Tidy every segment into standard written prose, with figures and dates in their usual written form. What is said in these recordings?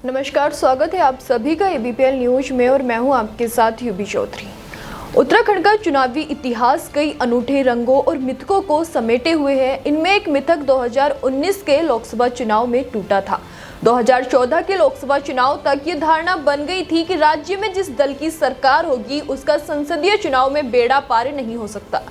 नमस्कार, स्वागत है आप सभी का एबीपीएल न्यूज में और मैं हूं आपके साथ यूबी चौधरी। उत्तराखंड का चुनावी इतिहास कई अनूठे रंगों और मिथकों को समेटे हुए है। इनमें एक मिथक 2019 के लोकसभा चुनाव में टूटा था। 2014 के लोकसभा चुनाव तक ये धारणा बन गई थी कि राज्य में जिस दल की सरकार होगी उसका संसदीय चुनाव में बेड़ा पार नहीं हो सकता।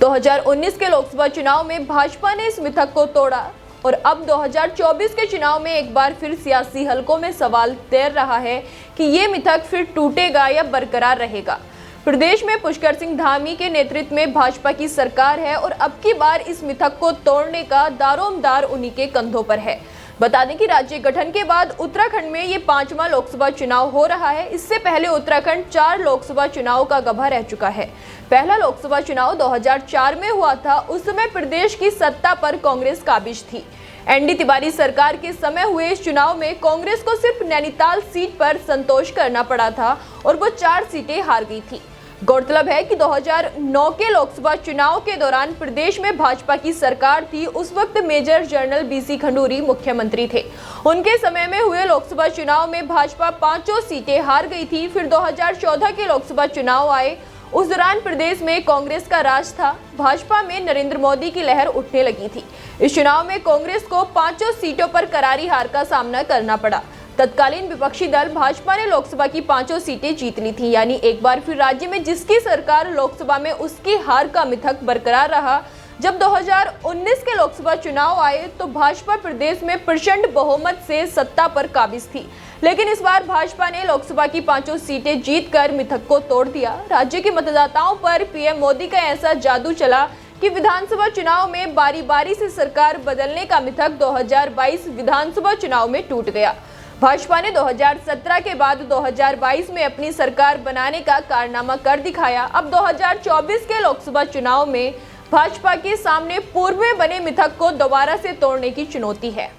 2019 के लोकसभा चुनाव में भाजपा ने इस मिथक को तोड़ा और अब 2024 के चुनाव में एक बार फिर सियासी हलकों में सवाल तैर रहा है कि ये मिथक फिर टूटेगा या बरकरार रहेगा। प्रदेश में पुष्कर सिंह धामी के नेतृत्व में भाजपा की सरकार है और अब की बार इस मिथक को तोड़ने का दारोमदार उन्हीं के कंधों पर है। बता दें कि राज्य गठन के बाद उत्तराखंड में ये 5वां लोकसभा चुनाव हो रहा है। इससे पहले उत्तराखंड 4 लोकसभा चुनाव का गवाह रह चुका है। पहला लोकसभा चुनाव 2004 में हुआ था। उस समय प्रदेश की सत्ता पर कांग्रेस काबिज थी। एनडी तिवारी सरकार के समय हुए इस चुनाव में कांग्रेस को सिर्फ नैनीताल सीट पर संतोष करना पड़ा था और वो 4 सीटें हार गई थी। गौरतलब है कि 2009 के लोकसभा चुनाव के दौरान प्रदेश में भाजपा की सरकार थी। उस वक्त मेजर जनरल बीसी खंडूरी मुख्यमंत्री थे। उनके समय में हुए लोकसभा चुनाव में भाजपा 5 सीटें हार गई थी। फिर 2014 के लोकसभा चुनाव आए। उस दौरान प्रदेश में कांग्रेस का राज था। भाजपा में नरेंद्र मोदी की लहर उठने लगी थी। इस चुनाव में कांग्रेस को 5 सीटों पर करारी हार का सामना करना पड़ा। तत्कालीन विपक्षी दल भाजपा ने लोकसभा की 5 सीटें जीत ली थी। यानी एक बार फिर राज्य में जिसकी सरकार लोकसभा में उसकी हार का मिथक बरकरार रहा। जब 2019 के लोकसभा चुनाव आए तो भाजपा प्रदेश में प्रचंड बहुमत से सत्ता पर काबिज थी। लेकिन इस बार भाजपा ने लोकसभा की 5 सीटें जीतकर मिथक को तोड़ दिया। राज्य के मतदाताओं पर पीएम मोदी का ऐसा जादू चला कि विधानसभा चुनाव में बारी बारी से सरकार बदलने का मिथक 2022 विधानसभा चुनाव में टूट गया। भाजपा ने 2017 के बाद 2022 में अपनी सरकार बनाने का कारनामा कर दिखाया। अब 2024 के लोकसभा चुनाव में भाजपा के सामने पूर्व में बने मिथक को दोबारा से तोड़ने की चुनौती है।